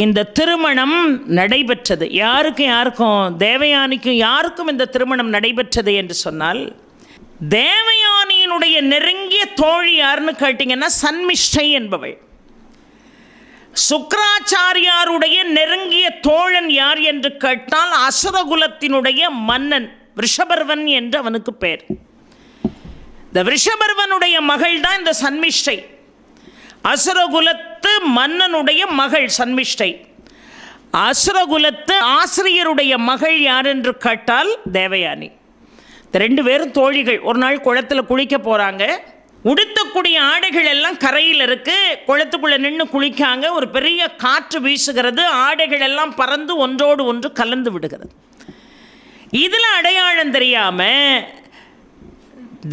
இந்த திருமணம் நடைபெற்றது. யாருக்கும் தேவயானிக்கும் யாருக்கும் இந்த திருமணம் நடைபெற்றது என்று சொன்னால், தேவயானியினுடைய நெருங்கிய தோழி யாருன்னு கேட்டிங்கன்னா சன்மிஷ்டை என்பவள். சுக்ராச்சாரியாருடைய நெருங்கிய தோழன் யார் என்று கேட்டால் அசுரகுலத்தினுடைய மன்னன் ரிஷபர்வன் என்று அவனுக்கு பேர். இந்த ரிஷபர்வனுடைய மகள் தான் இந்த சன்மிஷ்டை. அசுரகுலத்து மன்னனுடைய மகள் சன்மிஷ்டை. அசுரகுலத்து ஆசிரியருடைய மகள் யார் என்று கேட்டால் தேவயானி. இந்த 2 பேரும் தோழிகள். ஒரு நாள் குளத்தில் குளிக்க போகிறாங்க. உடுத்தக்கூடிய ஆடைகள் எல்லாம் கரையில் இருக்குது. குளத்துக்குள்ளே நின்று குளிக்காங்க. ஒரு பெரிய காற்று வீசுகிறது. ஆடைகள் எல்லாம் பறந்து ஒன்றோடு ஒன்று கலந்து விடுகிறது. இதில் அடையாளம் தெரியாமல்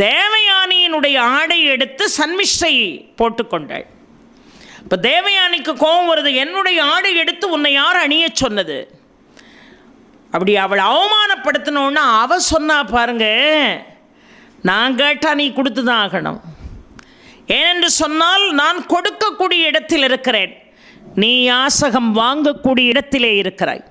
தேவயானியினுடைய ஆடை எடுத்து சன்மிஷ்டை போட்டுக்கொண்டாள். இப்போ தேவயானிக்கு கோபம் வருது. என்னுடைய ஆடை எடுத்து உன்னை யார் அணிய சொன்னது? அப்படி அவளை அவமானப்படுத்தணுன்னா அவ சொன்னா பாருங்க, நான் கேட்டால் நீ கொடுத்து தான் ஆகணும். ஏனென்று சொன்னால் நான் கொடுக்கக்கூடிய இடத்தில் இருக்கிறேன், நீ யாசகம் வாங்கக்கூடிய இடத்திலே இருக்கிறாய்.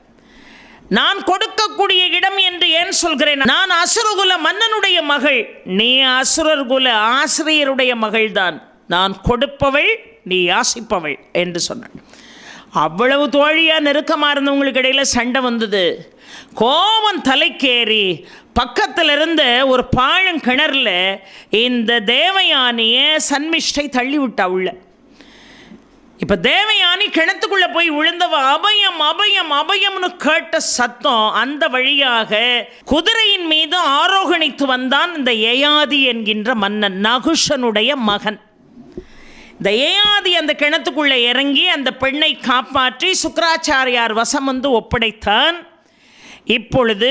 நான் கொடுக்கக்கூடிய இடம் என்று ஏன் சொல்கிறேன்? நான் அசுரகுல மன்னனுடைய மகள், நீ அசுரகுல ஆசிரியருடைய மகள்தான். நான் கொடுப்பவள், நீ யாசிப்பவள் என்று சொன்னாள். அவ்வளவு தோழியாக நெருக்கமாக இருந்தவங்களுக்கு இடையில் சண்டை வந்தது. கோபம் தலைக்கேறி பக்கத்தில் இருந்த ஒரு பாழங்கிணறுல இந்த தேவயானியை சன்மிஷ்டை தள்ளி விட்டா உள்ள. இப்போ தேவயானி கிணத்துக்குள்ளே போய் விழுந்தவ அபயம் அபயம் அபயம்னு கேட்ட சத்தம் அந்த வழியாக குதிரையின் மீது ஆரோகணித்து வந்தான் இந்த யயாதி என்கின்ற மன்னன், நகுஷனுடைய மகன். இந்த யயாதி அந்த கிணத்துக்குள்ளே இறங்கி அந்த பெண்ணை காப்பாற்றி சுக்ராச்சாரியார் வசம் வந்து ஒப்படைத்தான். இப்பொழுது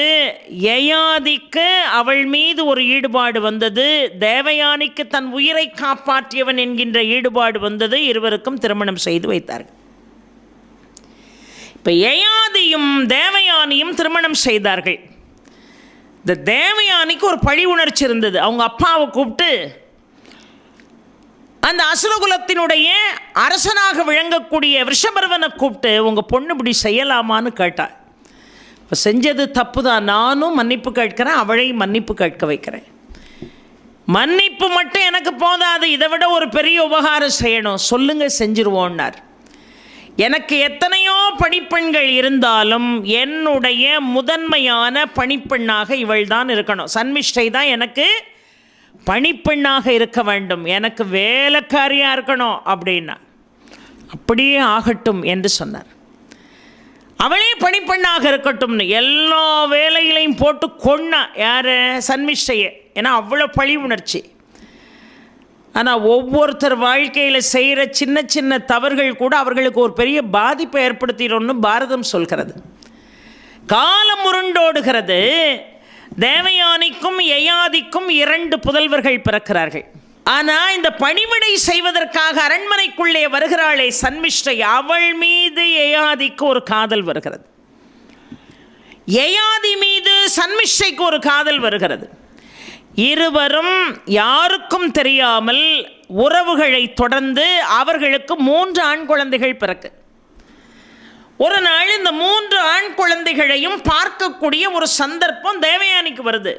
யயாதிக்கு அவள் மீது ஒரு ஈடுபாடு வந்தது, தேவயானிக்கு தன் உயிரை காப்பாற்றியவன் என்கின்ற ஈடுபாடு வந்தது. இருவருக்கும் திருமணம் செய்து வைத்தார்கள். இப்போ யயாதியும் தேவயானியும் திருமணம் செய்தார்கள். இந்த தேவயானிக்கு ஒரு பழி உணர்ச்சி இருந்தது. அவங்க அப்பாவை கூப்பிட்டு அந்த அசுரகுலத்தினுடைய அரசனாக விளங்கக்கூடிய ரிஷபர்வனை கூப்பிட்டு உங்கள் பொண்ணு இப்படி செய்யலாமான்னு கேட்டாள். இப்போ செஞ்சது தப்பு தான், நானும் மன்னிப்பு கேட்கிறேன், அவளையும் மன்னிப்பு கேட்க வைக்கிறேன். மன்னிப்பு மட்டும் எனக்கு போதாது, இதை விட ஒரு பெரிய உபகாரம் செய்யணும், சொல்லுங்கள் செஞ்சிருவோன்னார். எனக்கு எத்தனையோ பணிப்பெண்கள் இருந்தாலும் என்னுடைய முதன்மையான பணிப்பெண்ணாக இவள் தான் இருக்கணும். சன்மிஷ்டை தான் எனக்கு பணிப்பெண்ணாக இருக்க வேண்டும், எனக்கு வேலைக்காரியாக இருக்கணும் அப்படின்னா. அப்படியே ஆகட்டும் என்று சொன்னார். அவளே பணிப்பெண்ணாக இருக்கட்டும்னு எல்லா வேலைகளையும் போட்டு கொன்னா. யார்? சன்மிஷ்டையை. ஏன்னா அவ்வளோ பழி உணர்ச்சி. ஆனால் ஒவ்வொருத்தர் வாழ்க்கையில் செய்கிற சின்ன சின்ன தவறுகள் கூட அவர்களுக்கு ஒரு பெரிய பாதிப்பை ஏற்படுத்திடும்னு பாரதம் சொல்கிறது. காலம் உருண்டோடுகிறது. தேவயானிக்கும் யயாதிக்கும் 2 புதல்வர்கள் பிறக்கிறார்கள். ஆனால் இந்த பணிவிடை செய்வதற்காக அரண்மனைக்குள்ளே வருகிறாளே சன்மிஷ்டை, அவள் மீது யயாதிக்கு ஒரு காதல் வருகிறது. யயாதி மீது சன்மிஷ்டைக்கு ஒரு காதல் வருகிறது. இருவரும் யாருக்கும் தெரியாமல் உறவுகளை தொடர்ந்து அவர்களுக்கு 3 ஆண் குழந்தைகள் பிறக்கு. ஒரு நாள் இந்த 3 ஆண் குழந்தைகளையும் பார்க்கக்கூடிய ஒரு சந்தர்ப்பம் தேவயானிக்கு வருது.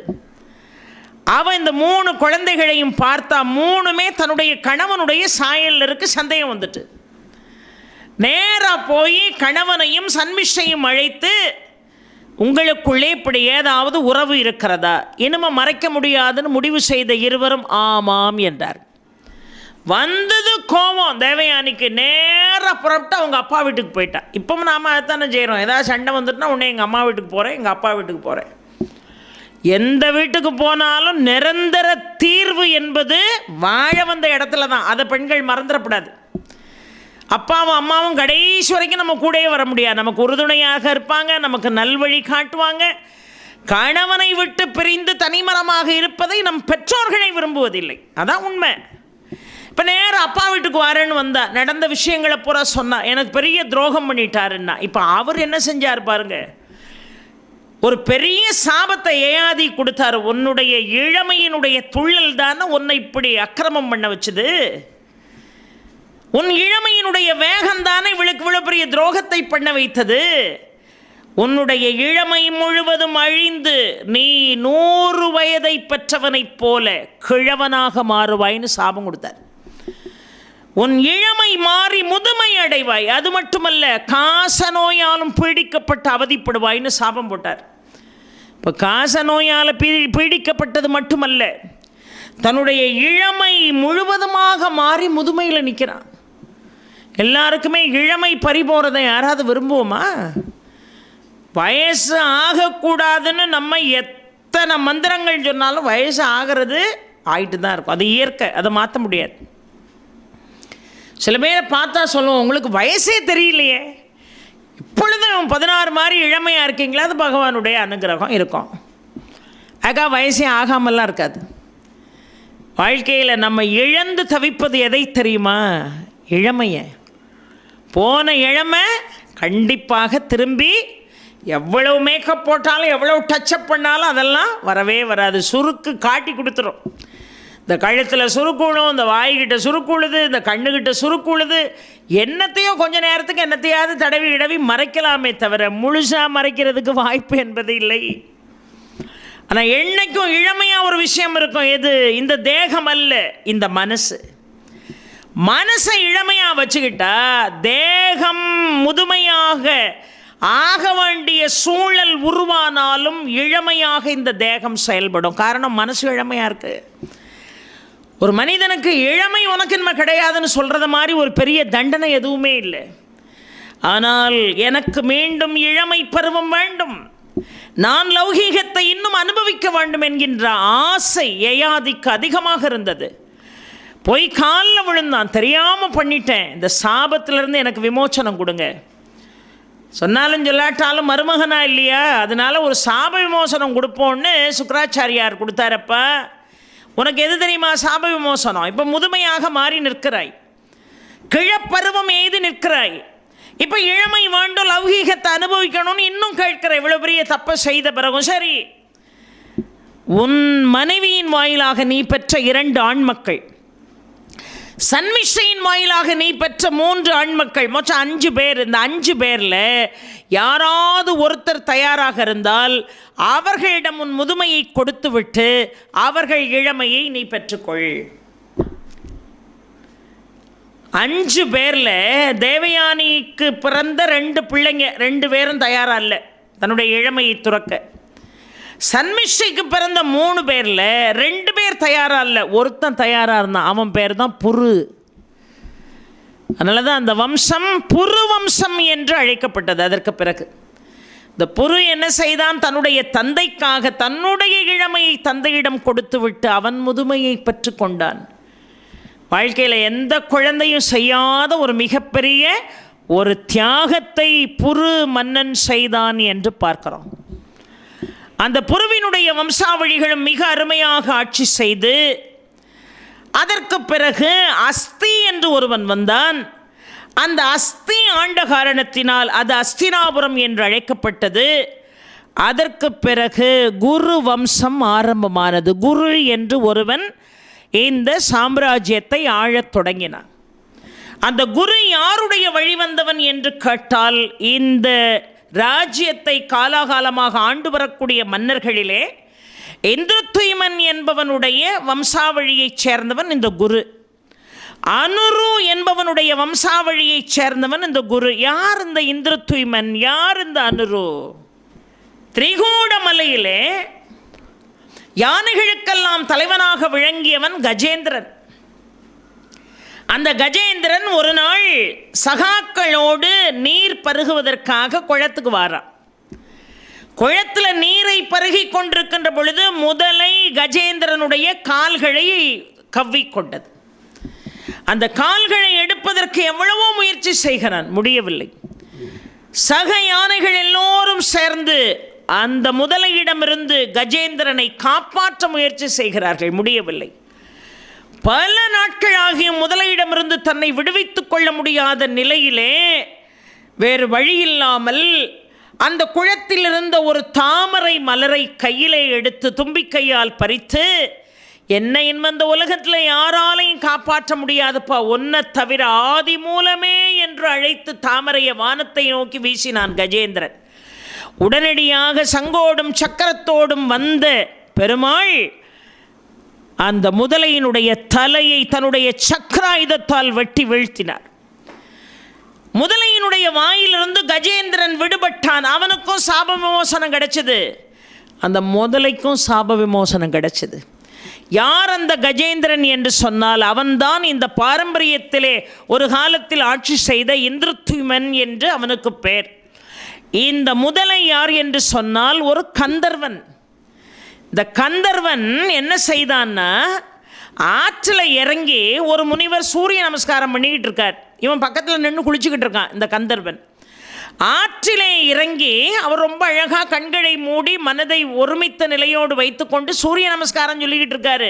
அவன் இந்த 3 குழந்தைகளையும் பார்த்தா 3மே தன்னுடைய கணவனுடைய சாயல் இருக்கு. சந்தேகம் வந்துட்டு நேராக போய் கணவனையும் சன்மிஷ்டையும் அழைத்து, உங்களுக்குள்ளே இப்படி ஏதாவது உறவு இருக்கிறதா, இனிமே மறைக்க முடியாதுன்னு முடிவு செய்த இருவரும் ஆமாம் என்றார். வந்தது கோபம் தேவயானிக்கு. நேராக புறப்பட்டு அவங்க அப்பா வீட்டுக்கு போயிட்டா. இப்பவும் நாம் அதைத்தானே செய்கிறோம். ஏதாவது சண்டை வந்துட்டுனா உடனே எங்கள் அம்மா வீட்டுக்கு போகிறேன், எங்கள் அப்பா வீட்டுக்கு போகிறேன். எந்த வீட்டுக்கு போனாலும் நிரந்தர தீர்வு என்பது வாழ வந்த இடத்துல தான். அதை பெண்கள் மறந்துடக்கூடாது. அப்பாவும் அம்மாவும் கடைசி வரைக்கும் நம்ம கூடயே வர முடியாது. நமக்கு உறுதுணையாக இருப்பாங்க, நமக்கு நல்வழி காட்டுவாங்க. கணவனை விட்டு பிரிந்து தனிமரமாக இருப்பதை நம் பெற்றோர்களை விரும்புவதில்லை. அதான் உண்மை. இப்போ நேரம் அப்பா வீட்டுக்கு வரேன்னு வந்தா, நடந்த விஷயங்களை பூரா சொன்னா, எனக்கு பெரிய துரோகம் பண்ணிட்டாருன்னா. இப்போ அவர் என்ன செஞ்சார் பாருங்க, ஒரு பெரிய சாபத்தை யயாதி கொடுத்தாரு. உன்னுடைய இளமையினுடைய துள்ளல் தானே உன்னை இப்படி அக்கிரமம் பண்ண வச்சுது. உன் இளமையினுடைய வேகம்தானே இவளுக்கு இவ்வளவு பெரிய துரோகத்தை பண்ண வைத்தது. உன்னுடைய இளமை முழுவதும் அழிந்து நீ 100 வயதை பெற்றவனைப் போல கிழவனாக மாறுவாய்னு சாபம் கொடுத்தார். உன் இளமை மாறி முதுமை அடைவாய், அது மட்டுமல்ல காச நோயாலும் பீடிக்கப்பட்டு அவதிப்படுவாய்னு சாபம் போட்டார். இப்போ காச நோயால் பீடிக்கப்பட்டது மட்டுமல்ல, தன்னுடைய இளமை முழுவதுமாக மாறி முதுமையில் நிற்கிறான். எல்லாருக்குமே இளமை பறிபோறதை யாராவது விரும்புவோமா? வயசு ஆகக்கூடாதுன்னு நம்ம எத்தனை மந்திரங்கள் சொன்னாலும் வயசு ஆகிறது ஆகிட்டு தான் இருக்கும். அது இயற்கை, அதை மாற்ற முடியாது. சில பேரை பார்த்தா சொல்லுவோம், உங்களுக்கு வயசே தெரியலையே, இப்பொழுதும் 16 மாதிரி இளமையாக இருக்கீங்களா? அது பகவானுடைய அனுகிரகம் இருக்கும். ஆகா வயசே ஆகாமலாம் இருக்காது. வாழ்க்கையில் நம்ம இழந்து தவிப்பது எதை தெரியுமா? இளமையை. போன இளமை கண்டிப்பாக திரும்பி எவ்வளவு மேக்கப் போட்டாலும் எவ்வளவு டச்சப் பண்ணாலும் அதெல்லாம் வரவே வராது. சுருக்கு காட்டி கொடுத்துரும். இந்த கழுத்தில் சுருக்குழும், இந்த வாய்கிட்ட சுருக்குழுது, இந்த கண்ணுக்கிட்ட சுருக்குழுது, என்னத்தையோ கொஞ்ச நேரத்துக்கு என்னத்தையாவது தடவி இடவி மறைக்கலாமே தவிர முழுசாக மறைக்கிறதுக்கு வாய்ப்பு என்பது இல்லை. ஆனால் என்னைக்கும் இளமையாக ஒரு விஷயம் இருக்கும். எது? இந்த தேகம் அல்ல, இந்த மனசு. மனசை இளமையாக வச்சுக்கிட்டா தேகம் முதுமையாக ஆக வேண்டிய சூழல் உருவானாலும் இளமையாக இந்த தேகம் செயல்படும். காரணம் மனசு இளமையாக இருக்குது. ஒரு மனிதனுக்கு இளமை உனக்கு என்ன கிடையாதுன்னு சொல்கிறத மாதிரி ஒரு பெரிய தண்டனை எதுவுமே இல்லை. ஆனால் எனக்கு மீண்டும் இளமை பருவம் வேண்டும், நான் லௌகீகத்தை இன்னும் அனுபவிக்க வேண்டும் என்கின்ற ஆசை யயாதிக்கு அதிகமாக இருந்தது. போய் காலில் விழுந்தான், தெரியாமல் பண்ணிட்டேன், இந்த சாபத்திலிருந்து எனக்கு விமோச்சனம் கொடுங்க. சொன்னாலும் சொல்லாட்டாலும் மருமகனா இல்லையா, அதனால் ஒரு சாப விமோசனம் கொடுப்போன்னு சுக்கராச்சாரியார் கொடுத்தாரப்பா. உனக்கு எது தெரியுமா சாப விமோசனம்? இப்போ முதுமையாக மாறி நிற்கிறாய், கிழப்பருவம் எய்து நிற்கிறாய், இப்போ இளமை வேண்டும், லௌகீகத்தை அனுபவிக்கணும்னு இன்னும் கேட்கிற. இவ்வளோ பெரிய தப்பை செய்த பிறகும் சரி, உன் மனைவியின் வாயிலாக நீ பெற்ற 2 ஆண்மக்கள், சன்மிஷ்டையின் வாயிலாக நீ பெற்ற 3 ஆண்மக்கள், மொத்தம் 5 பேர். இந்த 5 பேரில் யாராவது ஒருத்தர் தயாராக இருந்தால் அவர்களிடம் உன் முதுமையை கொடுத்து விட்டு அவர்கள் இளமையை நீ பெற்றுக்கொள். 5 பேரில் தேவயானிக்கு பிறந்த 2 பிள்ளைங்க, 2 பேரும் தயாராக இல்லை தன்னுடைய இளமையை துறக்க. சன்மிஷ்டைக்கு பிறந்த 3 பேரில் 2 பேர் தயாராக இல்லை, ஒருத்தன் தயாராக இருந்தான், அவன் பேர் தான் புரு. அதனால தான் அந்த வம்சம் புரு வம்சம் என்று அழைக்கப்பட்டது. அதற்கு பிறகு இந்த புரு என்ன செய்தான்? தன்னுடைய தந்தைக்காக தன்னுடைய இளமையை தந்தையிடம் கொடுத்து விட்டு அவன் முதுமையை பெற்று கொண்டான். வாழ்க்கையில் எந்த குழந்தையும் செய்யாத ஒரு மிகப்பெரிய ஒரு தியாகத்தை புரு மன்னன் செய்தான் என்று பார்க்கிறோம். அந்த புருவினுடைய வம்சாவழிகளும் மிக அருமையாக ஆட்சி செய்து, அதற்கு பிறகு அஸ்தி என்று ஒருவன் வந்தான். அந்த அஸ்தி ஆண்ட காரணத்தினால் அது அஸ்தினாபுரம் என்று அழைக்கப்பட்டது. அதற்கு பிறகு குரு வம்சம் ஆரம்பமானது. குரு என்று ஒருவன் இந்த சாம்ராஜ்யத்தை ஆழத் தொடங்கினான். அந்த குரு யாருடைய வழிவந்தவன் என்று கேட்டால், இந்த ராஜ்யத்தை காலாகாலமாக ஆண்டு வரக்கூடிய மன்னர்களிலே இந்திரத்யுமன் என்பவனுடைய வம்சாவழியைச் சேர்ந்தவன் இந்த குரு. அனுரு என்பவனுடைய வம்சாவழியைச் சேர்ந்தவன் இந்த குரு. யார் இந்த இந்திரத்யுமன்? யார் இந்த அனுரு? திரிகூடமலையிலே யானைகளுக்கெல்லாம் தலைவனாக விளங்கியவன் கஜேந்திரன். அந்த கஜேந்திரன் ஒரு நாள் சகாக்களோடு நீர் பருகுவதற்காக குளத்துக்கு வாரான். குளத்தில் நீரை பருகி கொண்டிருக்கின்ற பொழுது முதலை கஜேந்திரனுடைய கால்களை கவ்விக்கொண்டது. அந்த கால்களை எடுப்பதற்கு எவ்வளவோ முயற்சி செய்கிறான், முடியவில்லை. சக யானைகள் எல்லோரும் சேர்ந்து அந்த முதலையிடமிருந்து கஜேந்திரனை காப்பாற்ற முயற்சி செய்கிறார்கள், முடியவில்லை. பல நாட்களாகியும் முதலையிடமிருந்து தன்னை விடுவித்துக் கொள்ள முடியாத நிலையிலே வேறு வழியில்லாமல் அந்த குளத்தில் இருந்த ஒரு தாமரை மலரை கையிலே எடுத்து தும்பிக்கையால் பறித்து என்னை இந்த உலகத்தில் யாராலையும் காப்பாற்ற முடியாதுப்பா, ஒன்றை தவிர ஆதி மூலமே என்று அழைத்து தாமரைய வானத்தை நோக்கி வீசினான் கஜேந்திரன். உடனடியாக சங்கோடும் சக்கரத்தோடும் வந்த பெருமாள் அந்த முதலையினுடைய தலையை தன்னுடைய சக்கராயுதத்தால் வெட்டி வீழ்த்தினார். முதலையினுடைய வாயிலிருந்து கஜேந்திரன் விடுபட்டான். அவனுக்கும் சாப விமோசனம் கிடைச்சது, அந்த முதலைக்கும் சாப விமோசனம் கிடைச்சது. யார் அந்த கஜேந்திரன் என்று சொன்னால் அவன்தான் இந்த பாரம்பரியத்திலே ஒரு காலத்தில் ஆட்சி செய்த இந்திரத்யுமன் என்று அவனுக்கு பெயர். இந்த முதலை யார் என்று சொன்னால் ஒரு கந்தர்வன். இந்த கந்தர்வன் என்ன செய்தான்னா, ஆற்றில் இறங்கி ஒரு முனிவர் சூரிய நமஸ்காரம் பண்ணிக்கிட்டு இருக்கார். இவன் பக்கத்தில் நின்று குளிச்சுக்கிட்டு இருக்கான். இந்த கந்தர்வன் ஆற்றிலே இறங்கி அவர் ரொம்ப அழகாக கண்களை மூடி மனதை ஒருமித்த நிலையோடு வைத்துக்கொண்டு சூரிய நமஸ்காரம் சொல்லிக்கிட்டு இருக்காரு.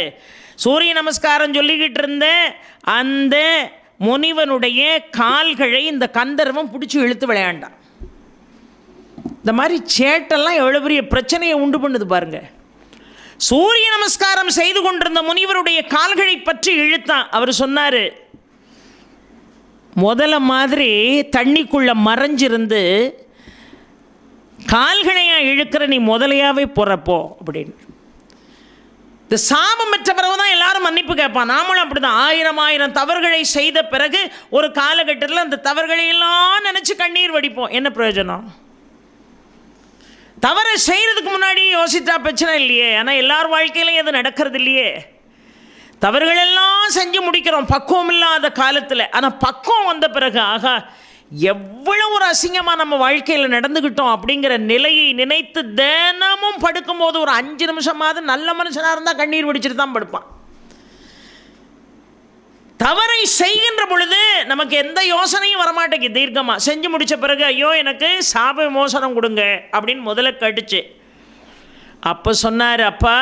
சூரிய நமஸ்காரம் சொல்லிக்கிட்டு இருந்த அந்த முனிவனுடைய கால்களை இந்த கந்தர்வன் பிடிச்சி இழுத்து விளையாண்டான். இந்த மாதிரி சேட்டெல்லாம் எவ்வளோ பெரிய பிரச்சனையை உண்டு பண்ணுது பாருங்க. சூரிய நமஸ்காரம் செய்து கொண்டிருந்த முனிவருடைய கால்களை பற்றி இழுத்தான். அவர் சொன்னார், முதல்ல மாதிரி தண்ணிக்குள்ளே மறைஞ்சிருந்து கால்களையா இழுக்கிற, நீ முதலையாவே போகிறப்போ அப்படின்னு. இந்த சாபம் பெற்ற பிறகு தான் எல்லாரும் மன்னிப்பு கேட்பான். நாமளும் அப்படி தான் 1000 தவறுகளை செய்த பிறகு ஒரு காலகட்டத்தில் அந்த தவறுகளையெல்லாம் நினச்சி கண்ணீர் வடிப்போம். என்ன பிரயோஜனம்? தவறை செய்கிறதுக்கு முன்னாடி யோசித்தா பிரச்சனை இல்லையே. ஆனால் எல்லார் வாழ்க்கையிலையும் அது நடக்கிறது இல்லையே. தவறுகளெல்லாம் செஞ்சு முடிக்கிறோம் பக்குவம் இல்லாத காலத்தில். ஆனால் பக்குவம் வந்த பிறகு ஆகா எவ்வளோ ஒரு அசிங்கமாக நம்ம வாழ்க்கையில் நடந்துக்கிட்டோம் அப்படிங்கிற நிலையை நினைத்து தினமும் படுக்கும்போது ஒரு 5 நிமிஷமாவது நல்ல மனுஷனாக இருந்தால் கண்ணீர் வடிச்சிட்டு தான் படுப்பான். தவறை செய்கின்ற பொழுது நமக்கு எந்த யோசனையும் வரமாட்டேங்குது. தீர்க்கமாக செஞ்சு முடித்த பிறகு ஐயோ எனக்கு சாப விமோசனம் கொடுங்க அப்படின்னு முதல்ல கடிச்சு. அப்போ சொன்னார், அப்பா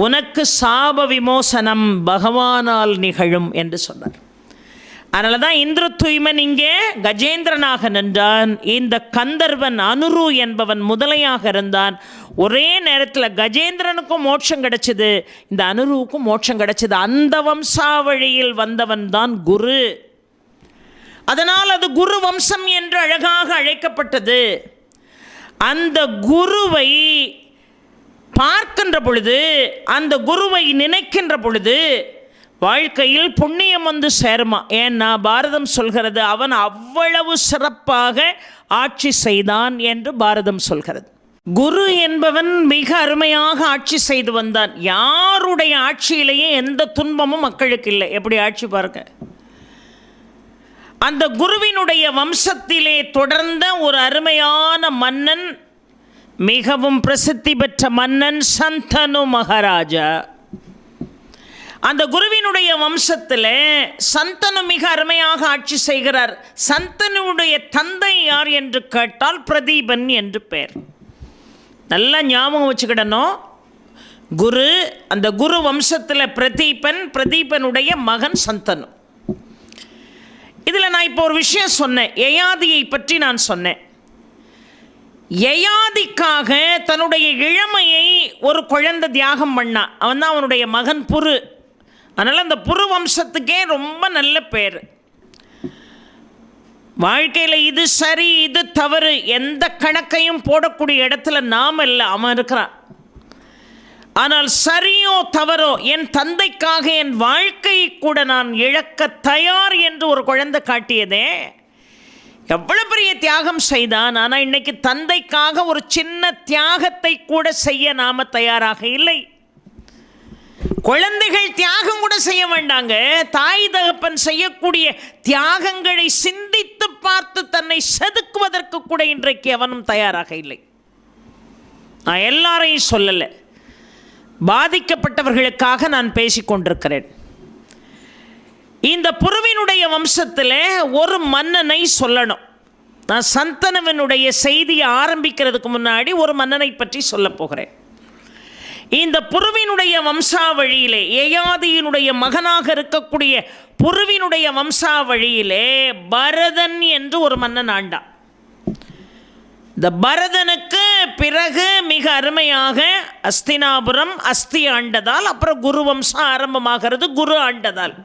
உனக்கு சாப விமோசனம் பகவானால் நிகழும் என்று சொன்னார். அதனால தான் இந்திரத்யுமன் இங்கே கஜேந்திரனாக நின்றான். இந்த கந்தர்வன் அனுரு என்பவன் முதலையாக இருந்தான். ஒரே நேரத்தில் கஜேந்திரனுக்கும் மோட்சம் கிடைச்சது, இந்த அனுருவுக்கும் மோட்சம் கிடைச்சது. அந்த வம்சாவழியில் வந்தவன் தான் குரு. அதனால் அது குரு வம்சம் என்று அழகாக அழைக்கப்பட்டது. அந்த குருவை பார்க்கின்ற பொழுது, அந்த குருவை நினைக்கின்ற பொழுது வாழ்க்கையில் புண்ணியம் வந்து சேருமா. ஏன்னா பாரதம் சொல்கிறது அவன் அவ்வளவு சிறப்பாக ஆட்சி செய்தான் என்று பாரதம் சொல்கிறது. குரு என்பவன் மிக அருமையாக ஆட்சி செய்து வந்தான். யாருடைய ஆட்சியிலேயே எந்த துன்பமும் மக்களுக்கு இல்லை. எப்படி ஆட்சி பாருங்க. அந்த குருவினுடைய வம்சத்திலே தொடர்ந்த ஒரு அருமையான மன்னன், மிகவும் பிரசித்தி பெற்ற மன்னன் சந்தனு மகாராஜா. அந்த குருவினுடைய வம்சத்தில் சந்தனு மிக அருமையாக ஆட்சி செய்கிறார். சந்தனுடைய தந்தை யார் என்று கேட்டால் பிரதீபன் என்று பெயர். நல்லா ஞாபகம் வச்சுக்கிடணும். குரு, அந்த குரு வம்சத்தில் பிரதீபன், பிரதீபனுடைய மகன் சந்தனு. இதில் நான் இப்போ ஒரு விஷயம் சொன்னேன், யயாதியை பற்றி நான் சொன்னேன். யயாதிக்காக தன்னுடைய இளமையை ஒரு குழந்தை தியாகம் பண்ணான். அவன் தான் அவனுடைய மகன் புரு. அதனால் அந்த புரு வம்சத்துக்கே ரொம்ப நல்ல பேர். வாழ்க்கையில் இது சரி இது தவறு எந்த கணக்கையும் போடக்கூடிய இடத்துல நாம் இல்லை, அவன் இருக்கிறான். ஆனால் சரியோ தவறோ என் தந்தைக்காக என் வாழ்க்கையை கூட நான் இழக்க தயார் என்று ஒரு குழந்தை காட்டியதே எவ்வளவு பெரிய தியாகம் செய்தான். ஆனால் இன்னைக்கு தந்தைக்காக ஒரு சின்ன தியாகத்தை கூட செய்ய நாம தயாராக இல்லை. குழந்தைகள் தியாகம் கூட செய்ய வேண்டாங்க, தாய் தகப்பன் செய்யக்கூடிய தியாகங்களை சிந்தித்து பார்த்து தன்னை செதுக்குவதற்கு கூட இன்றைக்கு அவனும் தயாராக இல்லை. நான் எல்லாரையும் சொல்லலை, பாதிக்கப்பட்டவர்களுக்காக நான் பேசிக்கொண்டிருக்கிறேன். இந்த புருவினுடைய வம்சத்தில் ஒரு மன்னனை சொல்லணும். நான் சந்தனுவனுடைய செய்தியை ஆரம்பிக்கிறதுக்கு முன்னாடி ஒரு மன்னனை பற்றி சொல்ல போகிறேன். இந்த புருவினுடைய வம்சாவழியிலே, யயாதியினுடைய மகனாக இருக்கக்கூடிய புருவினுடைய வம்சாவழியிலே பரதன் என்று ஒரு மன்னன் ஆண்டான். இந்த பரதனுக்கு பிறகு மிக அருமையாக அஸ்தினாபுரம் அஸ்தி ஆண்டதால், அப்புறம் குரு வம்சம் ஆரம்பமாகிறது குரு ஆண்டதால்.